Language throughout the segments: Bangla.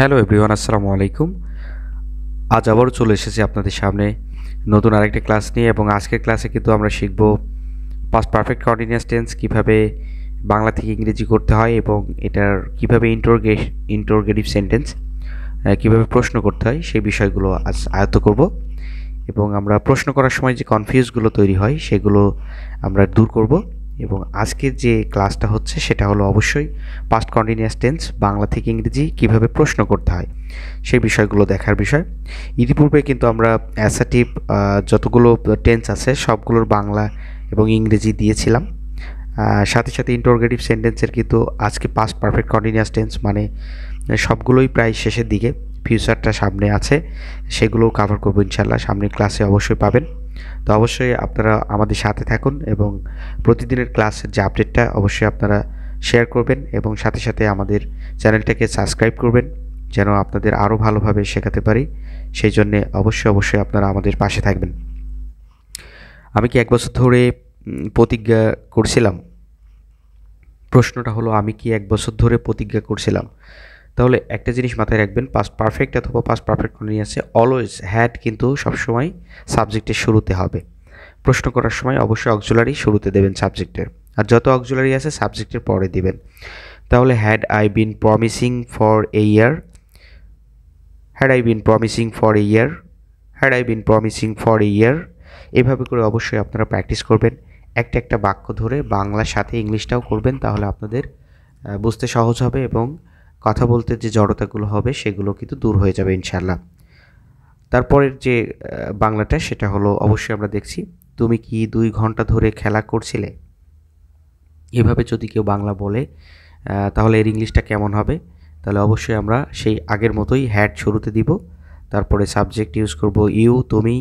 হ্যালো এভরিওয়ান, আসসালামু আলাইকুম। আজ আবারও চলে এসেছি আপনাদের সামনে নতুন আরেকটা ক্লাস নিয়ে, এবং আজকের ক্লাসে কিন্তু আমরা শিখব পাস্ট পারফেক্ট কন্টিনিউয়াস টেন্স কীভাবে বাংলা থেকে ইংরেজি করতে হয়, এবং এটার কীভাবে ইন্টারোগেটিভ সেন্টেন্স কীভাবে প্রশ্ন করতে হয় সেই বিষয়গুলো আজ আয়ত্ত করব। এবং আমরা প্রশ্ন করার সময় যে কনফিউজগুলো তৈরি হয় সেগুলো আমরা দূর করব। এবং আজকের যে ক্লাসটা হচ্ছে সেটা হলো অবশ্যই পাস্ট কন্টিনিউয়াস টেন্স বাংলা থেকে ইংরেজি কিভাবে প্রশ্ন করতে হয় সেই বিষয়গুলো দেখার বিষয়। ইতিপূর্বে কিন্তু আমরা অ্যাসার্টিভ যতগুলো টেন্স আছে সবগুলোর বাংলা এবং ইংরেজি দিয়েছিলাম। সাথে সাথে ইন্টারোগেটিভ সেন্টেন্সের কিন্তু আজকে পাস্ট পারফেক্ট কন্টিনিউয়াস টেন্স মানে সবগুলোই প্রায় শেষের দিকে, ফিউচারটা সামনে আছে, সেগুলোও কাভার করবো ইনশাল্লাহ। সামনের ক্লাসে অবশ্যই পাবেন। তো অবশ্যই আপনারা আমাদের সাথে থাকুন এবং প্রতিদিনের ক্লাসের যে আপডেটটা অবশ্যই আপনারা শেয়ার করবেন, এবং সাথে সাথে আমাদের চ্যানেলটাকে সাবস্ক্রাইব করবেন যেন আপনাদের আরও ভালোভাবে শেখাতে পারি। সেই জন্যে অবশ্যই আপনারা আমাদের পাশে থাকবেন। আমি কি 1 বছর ধরে প্রতিজ্ঞা করছিলাম? প্রশ্নটা হলো আমি কি 1 বছর ধরে প্রতিজ্ঞা করছিলাম? তাহলে একটা জিনিস মাথায় রাখবেন, পাস্ট পারফেক্ট অথবা পাস্ট পারফেক্ট কন্টিনিউয়াসে অলওয়েজ হ্যাড কিন্তু সবসময় সাবজেক্টের শুরুতে হবে। প্রশ্ন করার সময় অবশ্যই অক্সিলারি শুরুতে দেবেন সাবজেক্টের, আর যত অক্সিলারি আছে সাবজেক্টের পরে দিবেন। তাহলে had I been promising for a year, had I been promising for a year, had I been promising for a year. এভাবে করে অবশ্যই আপনারা প্র্যাকটিস করবেন। একটা বাক্য ধরে বাংলার সাথে ইংলিশটাও করবেন, তাহলে আপনাদের বুঝতে সহজ হবে এবং কথা বলতে যে জড়তাগুলো হবে সেগুলো কিন্তু দূর হয়ে যাবে ইনশাল্লাহ। তারপরের যে বাংলাটা সেটা হলো অবশ্যই আমরা দেখছি, তুমি কি 2 ঘন্টা ধরে খেলা করছিলে? এভাবে যদি কেউ বাংলা বলে তাহলে এর ইংলিশটা কেমন হবে? তাহলে অবশ্যই আমরা সেই আগের মতোই হ্যাড শুরুতে দিব, তারপরে সাবজেক্ট ইউজ করব ইউ তুমি,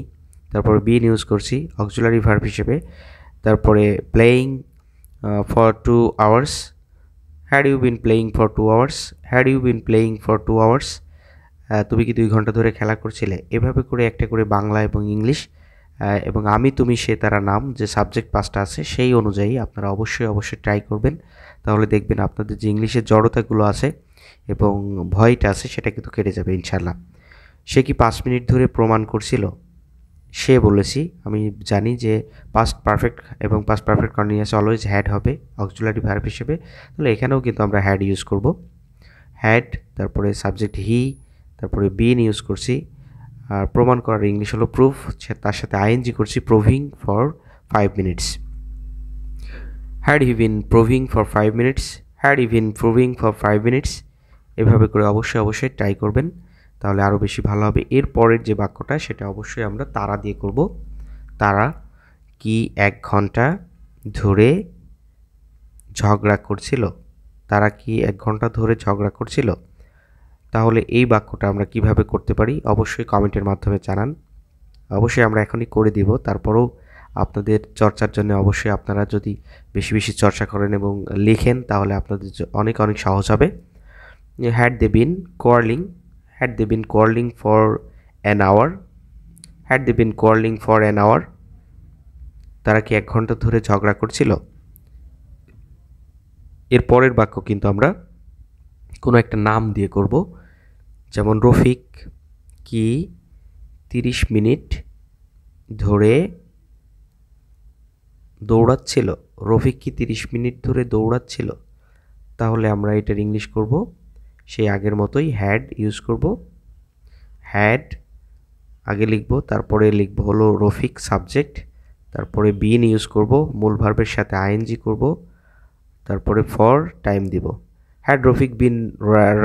তারপরে বিন ইউজ করছি অক্সিলারি ভার্ব হিসেবে, তারপরে playing for 2 hours, had you been playing for 2 hours, had you been playing for 2 hours. তুমি কি 2 ঘন্টা ধরে খেলা করছিলে? এভাবে করে একটা করে বাংলা এবং ইংলিশ এবং আমি তুমি সে তারা নাম যে সাবজেক্ট পাঁচটা আছে সেই অনুযায়ী আপনারা অবশ্যই ট্রাই করবেন। তাহলে দেখবেন আপনাদের যে ইংলিশের জড়তাগুলো আছে এবং ভয়টা আছে সেটা কিন্তু কেটে যাবে ইনশাল্লাহ। সে কি 5 মিনিট ধরে প্রমাণ করছিল? সে বলেছি, আমি জানি যে পাস্ট পারফেক্ট এবং past perfect continuous always had হবে অক্সিলারি ভার্ব হিসেবে। তাহলে এখানেও কিন্তু আমরা হ্যাড ইউজ করব, হ্যাড, তারপরে সাবজেক্ট হি, তারপরে বিন ইউজ করছি। আর প্রমাণ করার ইংলিশ হলো প্রুফ, তার সাথে আইএনজি করছি proving for 5 minutes. Had he been proving for 5 minutes, had he been proving for 5 minutes. এভাবে করে অবশ্যই ট্রাই করবেন, তাহলে আরও বেশি ভালো হবে। এর পরের যে বাক্যটা সেটা অবশ্যই আমরা তারা দিয়ে করব। তারা কি 1 ঘন্টা ধরে ঝগড়া করছিল? তারা কি 1 ঘন্টা ধরে ঝগড়া করছিল? তাহলে এই বাক্যটা আমরা কিভাবে করতে পারি অবশ্যই কমেন্টের মাধ্যমে জানান। অবশ্যই আমরা এখনই করে দিব, তারপরেও আপনাদের চর্চার জন্য অবশ্যই আপনারা যদি বেশি চর্চা করেন এবং লেখেন তাহলে আপনাদের অনেক সহজ হবে। Had they been quarrelling, had they been quarrelling for an hour, had they been quarrelling for an hour. তারা কি 1 ঘন্টা ধরে ঝগড়া করছিল? এর পরের বাক্য কিন্তু আমরা কোনো একটা নাম দিয়ে করব, যেমন রফিক কি 30 মিনিট ধরে দৌড়াচ্ছিল? রফিক কি 30 মিনিট ধরে দৌড়াচ্ছিল? তাহলে আমরা এটার ইংলিশ করব সেই আগের মতোই, হ্যাড ইউজ করব, হ্যাড আগে লিখব, তারপরে লিখব হলো রফিক সাবজেক্ট, তারপরে বিন ইউজ করব, মূল ভার্বের সাথে আইএনজি করব, তারপরে ফর টাইম দিব। Had Rafiq been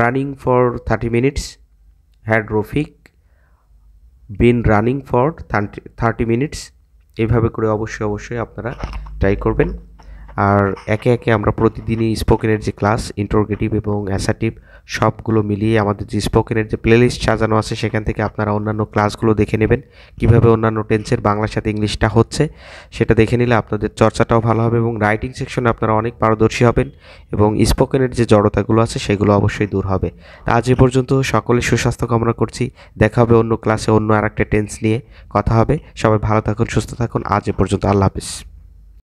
running for 30 minutes, had Rafiq been running for 30 minutes. এইভাবে করে অবশ্যই আপনারা ট্রাই করবেন। আর একে আমরা প্রতিদিনই স্পোকেনের যে ক্লাস ইন্টারোগেটিভ এবং অ্যাসার্টিভ সবগুলো মিলিয়ে আমাদের যে স্পোকেনের যে প্লেলিস্ট সাজানো আছে সেখান থেকে আপনারা অন্যান্য ক্লাসগুলো দেখে নেবেন, কিভাবে অন্যান্য টেন্সের বাংলার সাথে ইংলিশটা হচ্ছে সেটা দেখে নিলে আপনাদের চর্চাটাও ভালো হবে এবং রাইটিং সেকশনে আপনারা অনেক পারদর্শী হবেন এবং স্পোকেনের যে জড়তাগুলো আছে সেগুলো অবশ্যই দূর হবে। আজ এ পর্যন্ত, সকলে সুস্বাস্থ্য কামনা করছি। দেখা হবে অন্য ক্লাসে, অন্য আরেকটা টেন্স নিয়ে কথা হবে। সবাই ভালো থাকুন, সুস্থ থাকুন। আজ এ পর্যন্ত, আল্লাহ হাফিজ।